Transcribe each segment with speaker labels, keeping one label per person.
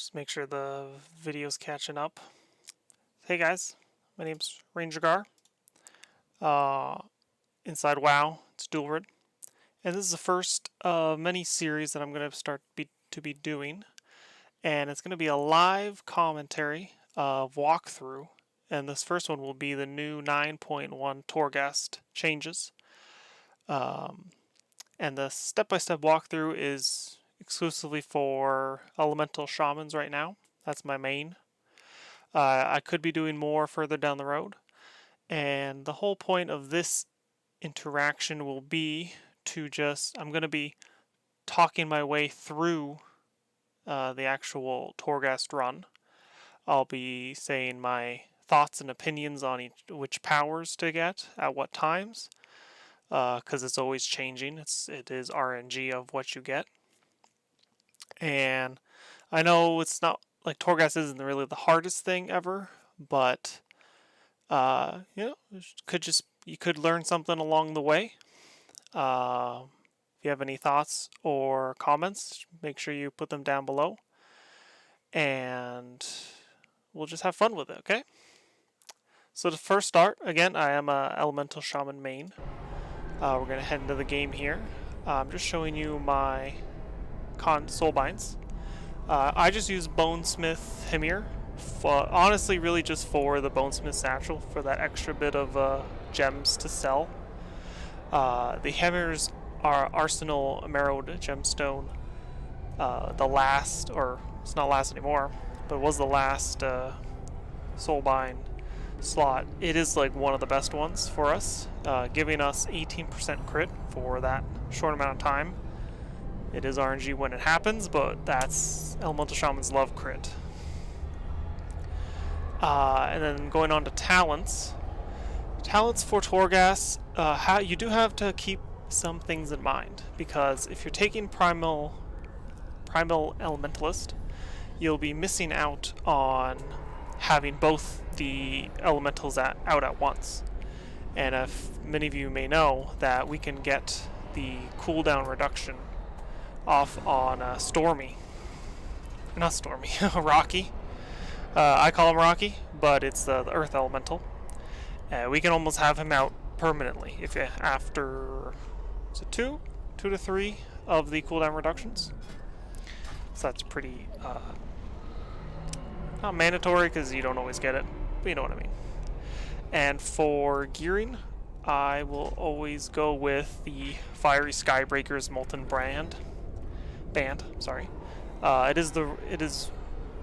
Speaker 1: Just make sure the video's catching up. Hey guys, my name's Ranger Gar. Inside WoW, it's Dual-Rid. And this is the first of many series that I'm going to start to be doing. And it's going to be a live commentary of walkthrough. And this first one will be the new 9.1 Torghast changes. And the step-by-step walkthrough is exclusively for elemental shamans right now. That's my main. I could be doing more further down the road. And the whole point of this interaction will be to I'm going to be talking my way through the actual Torghast run. I'll be saying my thoughts and opinions on which powers to get at what times, because it's always changing. It is RNG of what you get. And I know it's not like Torghast isn't really the hardest thing ever, but you could learn something along the way. If you have any thoughts or comments, make sure you put them down below, and we'll just have fun with it. Okay. So to first start, again, I am a Elemental Shaman main. We're gonna head into the game here. I'm just showing you my soulbinds. I just use Bonesmith Hymir. Honestly, really just for the Bonesmith Satchel, for that extra bit of gems to sell. The Hymirs are Arsenal Emerald Gemstone. The last, or it's not last anymore, but it was the last soulbind slot. It is like one of the best ones for us, giving us 18% crit for that short amount of time. It is RNG when it happens, but that's Elemental Shamans love crit. And then going on to talents. Talents for Torghast, you do have to keep some things in mind, because if you're taking Primal Elementalist, you'll be missing out on having both the elementals out at once. And if many of you may know that we can get the cooldown reduction off on Rocky. I call him Rocky, but it's the Earth Elemental. We can almost have him out permanently if after two to three of the cooldown reductions. So that's pretty not mandatory because you don't always get it, but you know what I mean. And for gearing, I will always go with the Fiery Skybreaker's Molten Band. It is.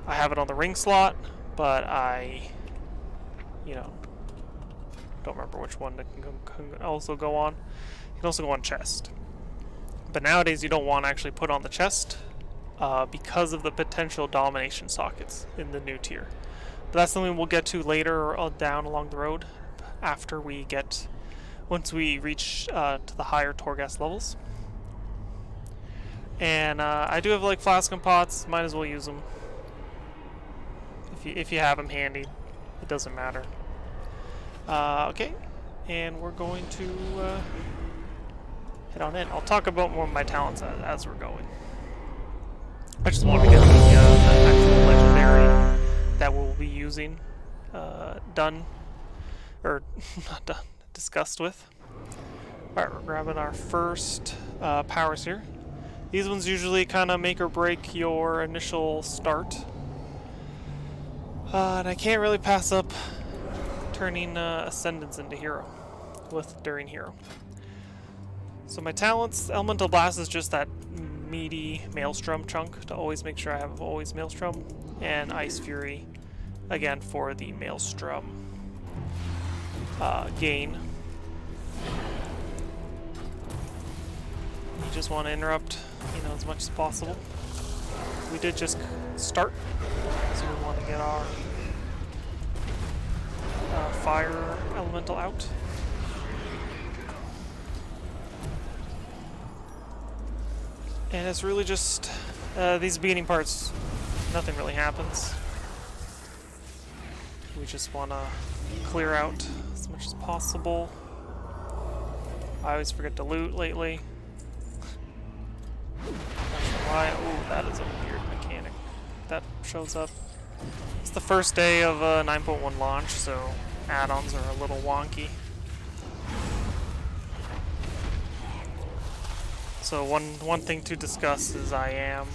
Speaker 1: I have it on the ring slot, but I, don't remember which one that can also go on. It can also go on chest. But nowadays you don't want to actually put on the chest because of the potential domination sockets in the new tier. But that's something we'll get to later down along the road once we reach to the higher Torghast levels. And I do have like flask and pots, might as well use them. If you have them handy, it doesn't matter. Okay, and we're going to head on in. I'll talk about more of my talents as we're going. I just want to get the actual legendary that we'll be using discussed with. Alright, we're grabbing our first powers here. These ones usually kind of make or break your initial start. And I can't really pass up turning Ascendants into hero during hero. So my talents, Elemental Blast is just that meaty Maelstrom chunk to always make sure I have always Maelstrom, and Ice Fury again for the Maelstrom gain. You just want to interrupt, as much as possible. We did just start, so we want to get our fire elemental out. And it's really just these beginning parts, nothing really happens. We just want to clear out as much as possible. I always forget to loot lately. Not sure why. Ooh, that is a weird mechanic. that shows up. It's the first day of 9.1 launch, so add-ons are a little wonky. So one thing to discuss is I am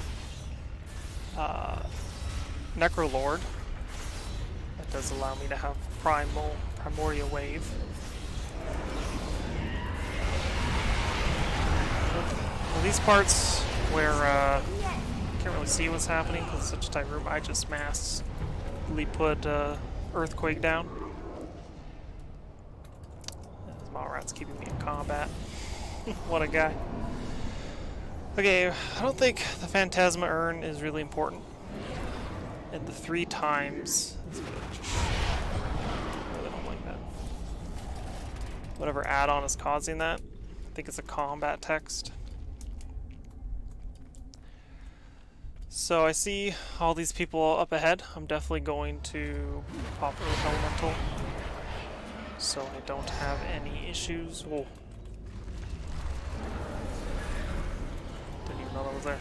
Speaker 1: Necrolord. That does allow me to have Primordial Wave. Well, these parts where can't really see what's happening because it's such a tight room, I just massively put Earthquake down. This Malrat's keeping me in combat. What a guy. Okay, I don't think the Phantasma Urn is really important. And the 3 times is good. I really don't like that. Whatever add-on is causing that, I think it's a combat text. So I see all these people up ahead. I'm definitely going to pop Earth Elemental so I don't have any issues. Whoa. Didn't even know that was there.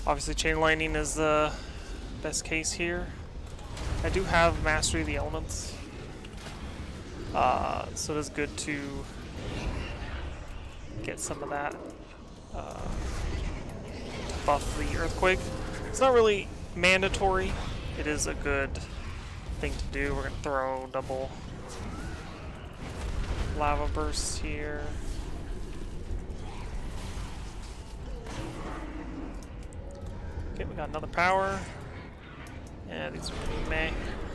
Speaker 1: Obviously Chain Lightning is the best case here. I do have Mastery of the Elements. So it is good to get some of that. Buff the Earthquake. It's not really mandatory. It is a good thing to do. We're going to throw double lava bursts here. Okay, we got another power. Yeah, these are pretty meh.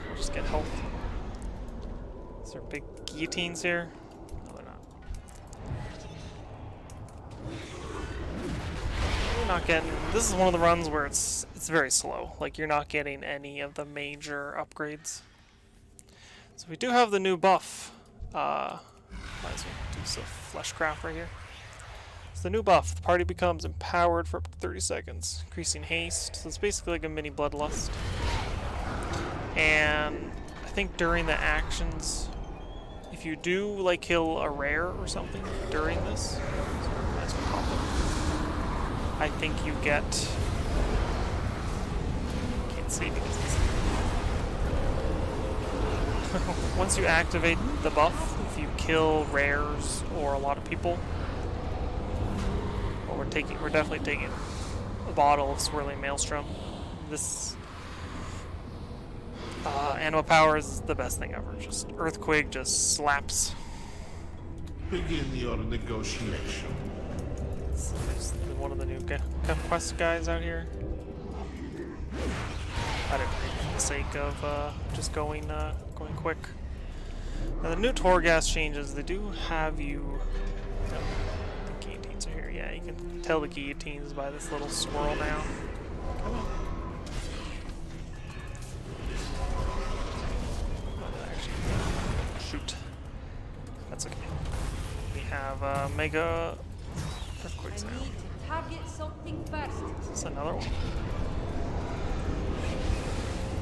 Speaker 1: We'll just get health. Is there big guillotines here? No, they're not. Not getting. This is one of the runs where it's very slow. Like you're not getting any of the major upgrades. So we do have the new buff. Might as well do some Fleshcraft right here. So the new buff. The party becomes empowered for up to 30 seconds, increasing haste. So it's basically like a mini Bloodlust. And I think during the actions, if you do like kill a rare or something during this, that's what pop up. I think you get. Can't see because it's. Once you activate the buff, if you kill rares or a lot of people, well, we're definitely taking a bottle of Swirling Maelstrom. This Animal Power is the best thing ever. Just Earthquake just slaps.
Speaker 2: Begin your negotiation.
Speaker 1: There's one of the new quest guys out here. I didn't read for the sake of just going quick. Now the new Torghast changes, they do have you. The guillotines are here. Yeah, you can tell the guillotines by this little swirl now. Come on. Shoot. That's okay. We have Mega Earthquakes now.
Speaker 3: Target something first.
Speaker 1: This is another one.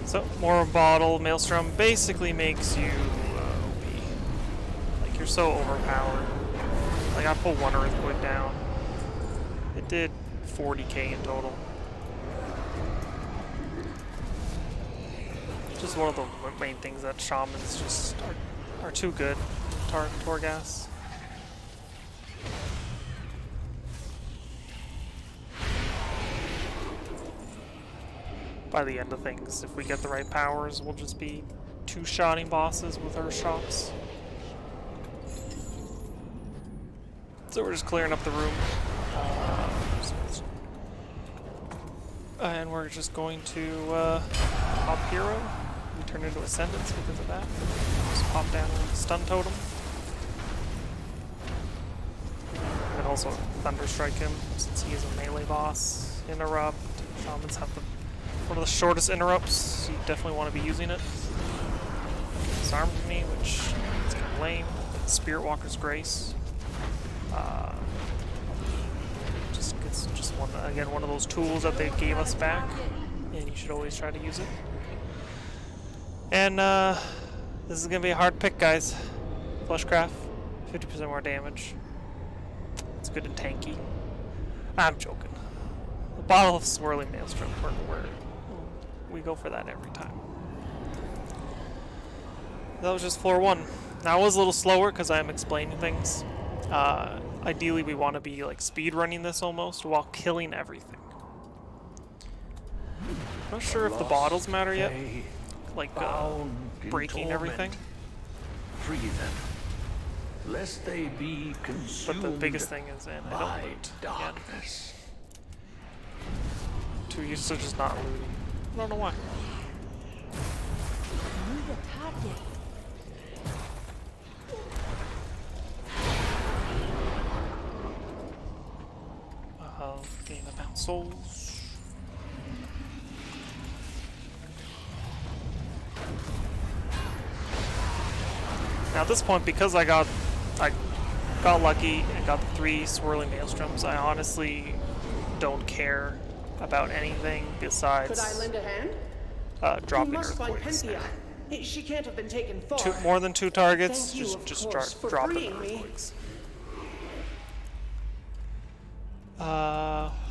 Speaker 1: So, more bottle Maelstrom basically makes you OP. Like, you're so overpowered. Like, I pulled one Earthquake down. It did 40k in total. Just one of the main things that Shamans just are too good. Torghast. By the end of things, if we get the right powers, we'll just be two-shotting bosses with our shots. So we're just clearing up the room. And we're just going to pop Hero. We turn into Ascendants because of that. Just pop down a Stun Totem. And also Thunderstrike him since he is a melee boss. Interrupt. Shamans have one of the shortest interrupts. You definitely want to be using it. Disarmed me, which is kind of lame. Spirit Walker's Grace. Just one of those tools that they gave us back, and you should always try to use it. And this is gonna be a hard pick, guys. Fleshcraft, 50% more damage. It's good and tanky. I'm joking. Bottle of Swirling Maelstrom. We go for that every time. That was just floor 1. Now I was a little slower because I'm explaining things. Ideally, we want to be like speed running this almost while killing everything. Not sure if the bottles matter yet. Like breaking everything.
Speaker 4: Free them, lest they be consumed.
Speaker 1: But the biggest thing is in I don't loot again. Too used to just not looting. I don't know why.
Speaker 3: Move the target.
Speaker 1: Gain a bounce souls. Now at this point, because I got lucky and got the 3 swirling maelstroms, I honestly don't care about anything besides
Speaker 5: Could I lend a hand?
Speaker 1: dropping
Speaker 5: You must find
Speaker 1: earthquakes.
Speaker 5: Penthea. She can't have been taken far.
Speaker 1: More than 2 targets,
Speaker 5: Thank you, of
Speaker 1: just
Speaker 5: course,
Speaker 1: start
Speaker 5: for
Speaker 1: dropping
Speaker 5: freeing me.
Speaker 1: earthquakes.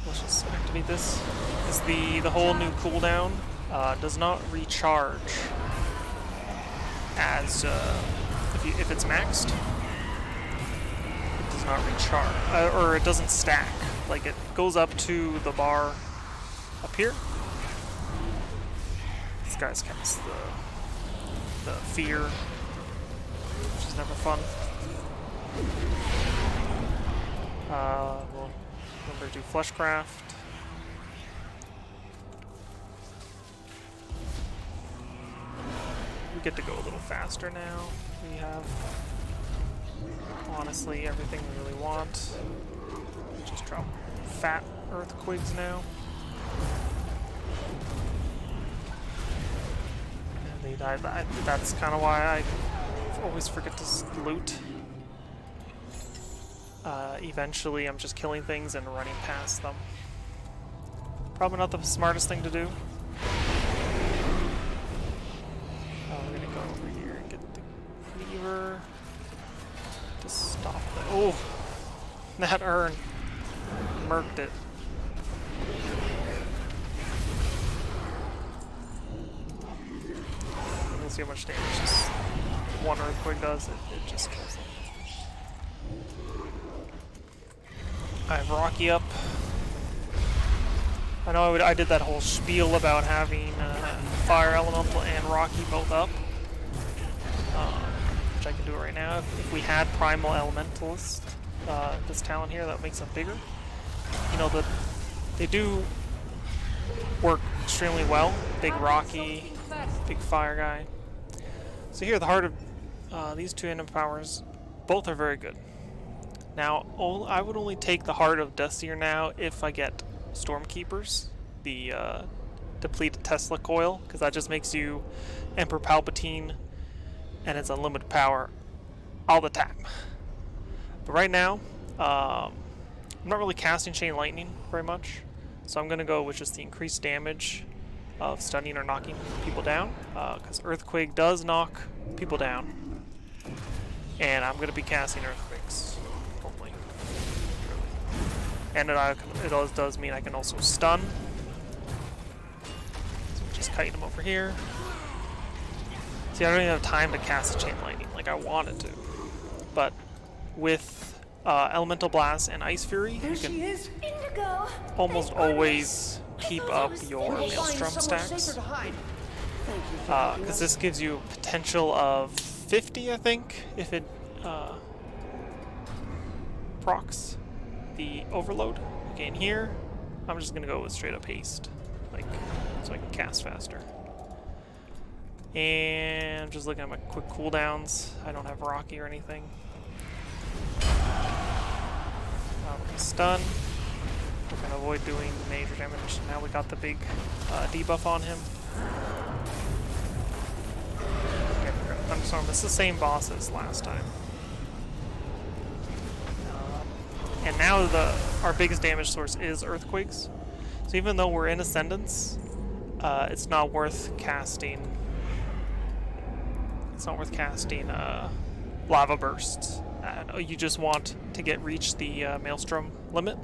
Speaker 1: Let's just activate this. Is the whole new cooldown does not recharge as if it's maxed. It does not recharge, or it doesn't stack. Like it goes up to the bar up here. This guy's cast the fear, which is never fun. We'll remember to do Fleshcraft. We get to go a little faster now. We have, honestly, everything we really want. Just drop fat earthquakes now. And they died. That's kind of why I always forget to loot. Eventually, I'm just killing things and running past them. Probably not the smartest thing to do. We're gonna go over here and get the cleaver to stop the. Oh, that urn murked it. We'll see how much damage this one earthquake does. It just kills them. I have Rocky up. I know I did that whole spiel about having Fire Elemental and Rocky both up, which I can do right now. If we had Primal Elementalist, this talent here, that makes them bigger. You know, they do work extremely well. Big Rocky, big Fire guy. So here, the heart of these 2 enemy powers, both are very good. Now, I would only take the Heart of Deathseer now if I get Stormkeepers, the depleted Tesla coil, because that just makes you Emperor Palpatine, and it's unlimited power all the time. But right now, I'm not really casting Chain Lightning very much, so I'm going to go with just the increased damage of stunning or knocking people down, because Earthquake does knock people down, and I'm going to be casting Earthquakes. And it always does mean I can also stun. So just kiting him over here. See, I don't even have time to cast Chain Lightning like I wanted to. But with Elemental Blast and Ice Fury, you can almost always keep up your Maelstrom stacks. Because this gives you a potential of 50, I think, if it procs the overload. Okay, in here, I'm just gonna go with straight up haste, like, so I can cast faster. And I'm just looking at my quick cooldowns. I don't have Rocky or anything. We're gonna stun. We're gonna avoid doing major damage. Now we got the big debuff on him. Okay, Thunderstorm. It's the same boss as last time. And now our biggest damage source is Earthquakes. So even though we're in Ascendance, it's not worth casting. It's not worth casting Lava Bursts. You just want to reach the Maelstrom limit.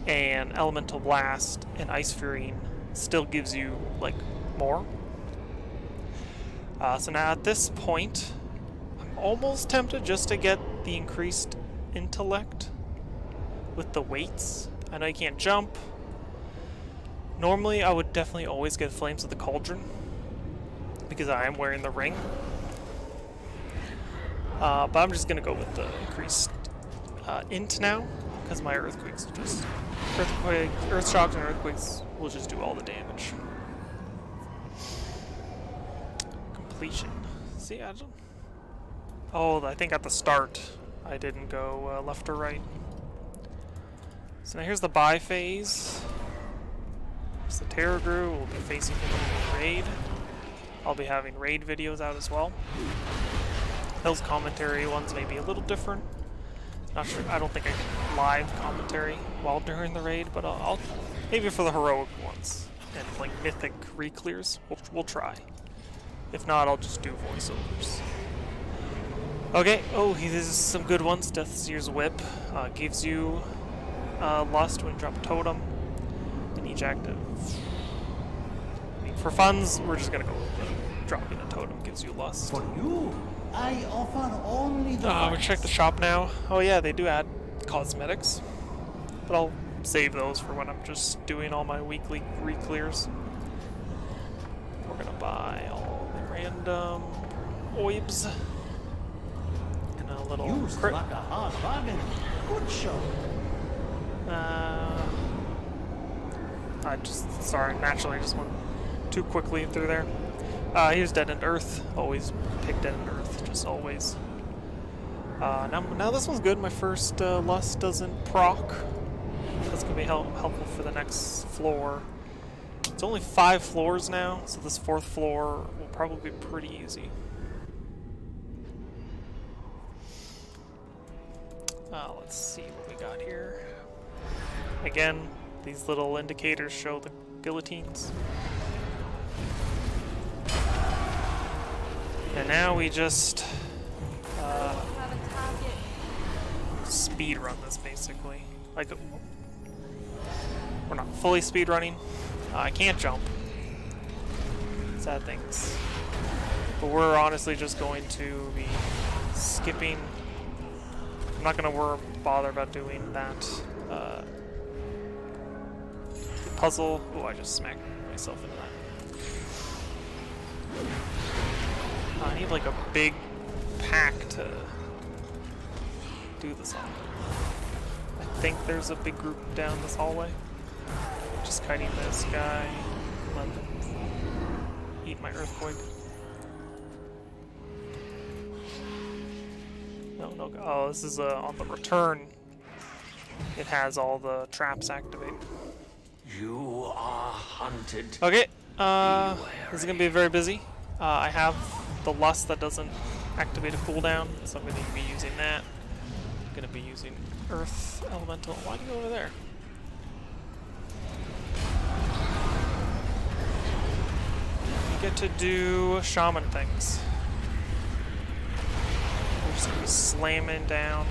Speaker 1: and Elemental Blast and Ice Fury still gives you like more. So now at this point, I'm almost tempted just to get the increased intellect with the weights. I know you can't jump. Normally I would definitely always get Flames of the Cauldron because I am wearing the ring. But I'm just gonna go with the increased int now because my earthquakes just earth shocks and earthquakes will just do all the damage. Completion. See, I don't. Oh, I think at the start I didn't go left or right. So now here's the buy phase. There's the Terragru. We'll be facing him in raid. I'll be having raid videos out as well. Those commentary ones may be a little different. Not sure. I don't think I can live commentary while during the raid, but I'll maybe for the heroic ones and like mythic reclears. We'll try. If not, I'll just do voiceovers. Okay. Oh, there's some good ones. Deathseer's Whip gives you lust when you drop a totem in each active. I mean, for funds, we're just gonna go with dropping a totem gives you lust.
Speaker 6: For you, I offer only the
Speaker 1: We check the shop now. Oh yeah, they do add cosmetics, but I'll save those for when I'm just doing all my weekly re-clears. We're gonna buy all the random oibs and a little
Speaker 6: used
Speaker 1: crit.
Speaker 6: like a hard bargain. Good show.
Speaker 1: Naturally just went too quickly through there. Here's Dead End Earth. Always pick Dead End Earth, just always. Now this one's good. My first lust doesn't proc. That's gonna be helpful for the next floor. It's only 5 floors now, so this 4th floor will probably be pretty easy. Let's see what we got here. Again, these little indicators show the guillotines. And now we just speed run this basically. Like we're not fully speed running. I can't jump. Sad things. But we're honestly just going to be skipping. I'm not gonna bother about doing that puzzle. Oh, I just smacked myself into that. I need like a big pack to do this on. I think there's a big group down this hallway. Just kiting this guy. Let them eat my earthquake. No. Oh, this is on the return. It has all the traps activated.
Speaker 4: You are hunted.
Speaker 1: Okay. This is gonna be very busy. I have the lust that doesn't activate a cooldown, so I'm going to be using that. I'm going to be using Earth Elemental. Why do you go over there? You get to do shaman things. We're just going to be slamming down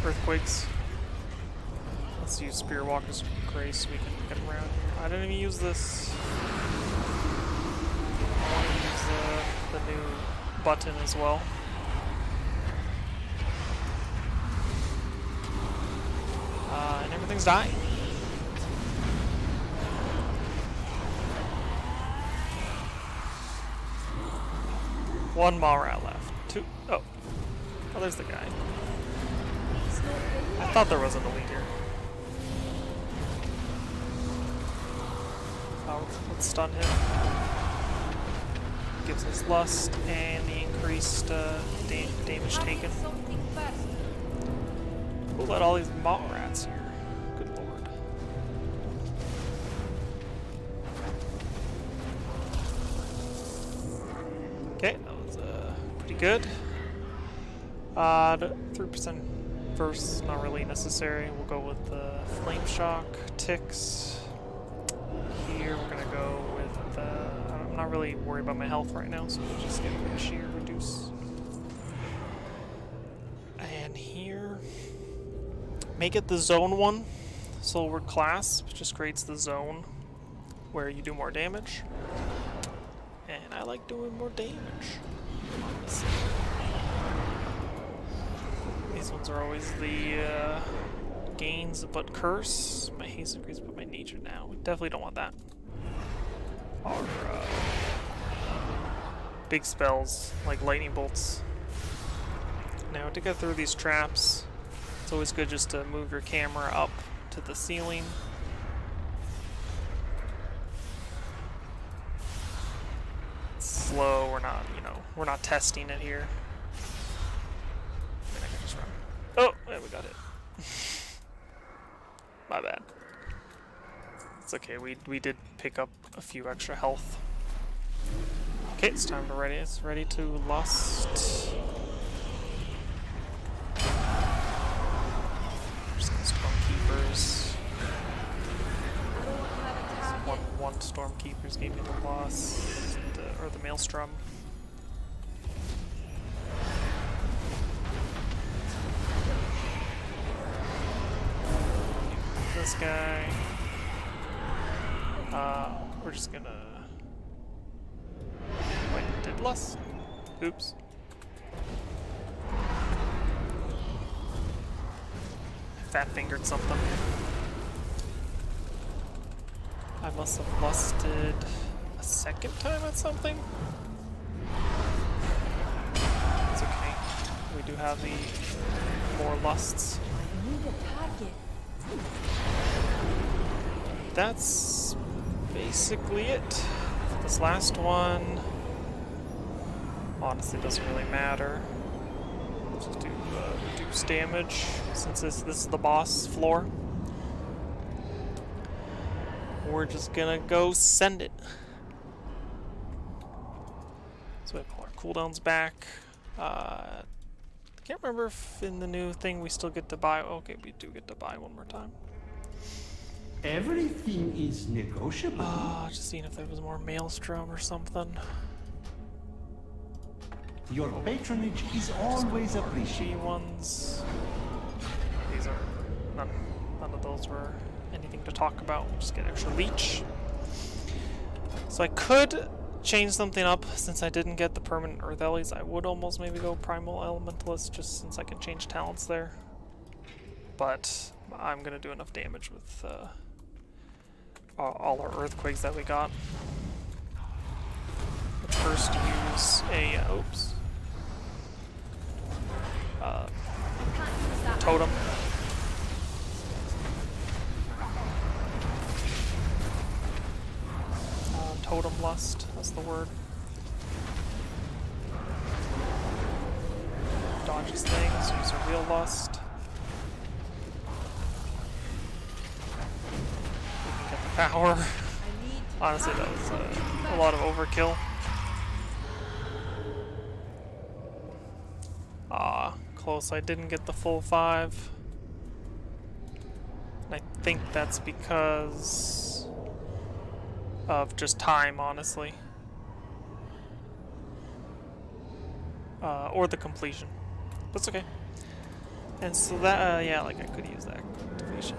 Speaker 1: earthquakes. Let's use Spear Walker's Grace so we can get around here. I didn't even use this. I want to use the new button as well. And everything's dying. One Mara left. 2. Oh, there's the guy. I thought there wasn't a lead here. Let's stun him. Gives us lust and the increased damage taken. We'll let all these mall rats here. Good lord. Okay, that was pretty good. 3% first, not really necessary. We'll go with the Flame Shock, Ticks. Here we're gonna go with I'm not really worried about my health right now, so we'll just get a sheer reduce. And here Make it the zone one, Soulward class, which just creates the zone where you do more damage. And I like doing more damage, honestly. These ones are always the gains but curse. My haste increase but my nature now. We definitely don't want that. Our big spells like lightning bolts. Now to get through these traps, it's always good just to move your camera up to the ceiling. It's slow, we're not, we're not testing it here. I mean, I can just run. Oh, yeah, we got it. My bad. It's okay, we did pick up a few extra health. Okay, it's time to ready. It's ready to lust. Just gonna Stormkeepers. One Stormkeepers gave me the lust, or the Maelstrom. This guy. We're just gonna. Wait, did lust? Oops. Fat fingered something. I must have lusted a second time at something. It's okay. We do have the more lusts.
Speaker 3: Need a target.
Speaker 1: That's basically it. This last one honestly doesn't really matter. Let's just do reduce damage since this is the boss floor. We're just gonna go send it. So we have all our cooldowns back. I can't remember if in the new thing we still get to buy. Okay, we do get to buy one more time.
Speaker 6: Everything is negotiable.
Speaker 1: Just seeing if there was more Maelstrom or something.
Speaker 6: Your patronage is always
Speaker 1: G
Speaker 6: appreciated.
Speaker 1: ones. These are none of those were anything to talk about. We'll just get extra leech. So I could change something up since I didn't get the permanent Earth Ellies. I would almost maybe go Primal Elementalist just since I can change talents there. But I'm gonna do enough damage with all our earthquakes that we got. Let's first use a oops. Totem. Totem lust, that's the word. Dodges things, use a real lust. We can get the power. Honestly, that was a lot of overkill. Close. I didn't get the full 5. And I think that's because of just time, honestly. Or the completion. That's okay. And so that, yeah, like I could use that activation.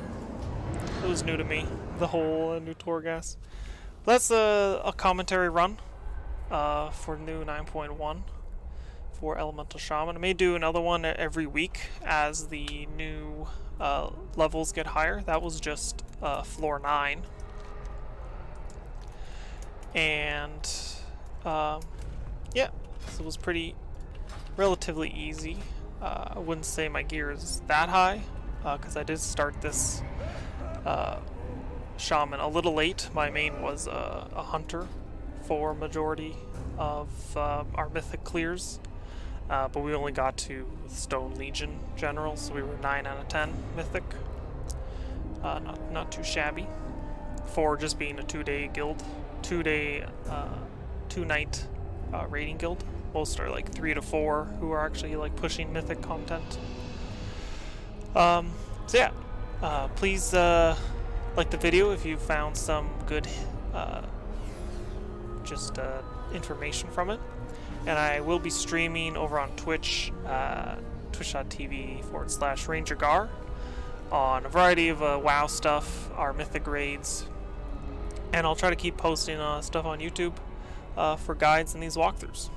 Speaker 1: It was new to me, the whole new Torghast. That's a commentary run for new 9.1 for Elemental Shaman. I may do another one every week as the new levels get higher. That was just floor 9. And yeah, so it was relatively easy. I wouldn't say my gear is that high because I did start this Shaman a little late. My main was a hunter for majority of our mythic clears, but we only got to Stone Legion General, so we were 9 out of 10 mythic. Not too shabby for just being a 2-day guild, 2-night raiding guild. Most are like 3 to 4 who are actually like pushing mythic content. So yeah, please like the video if you found some good information from it. And I will be streaming over on Twitch, twitch.tv/RangerGar. on a variety of WoW stuff, our Mythic raids, and I'll try to keep posting stuff on YouTube for guides and these walkthroughs.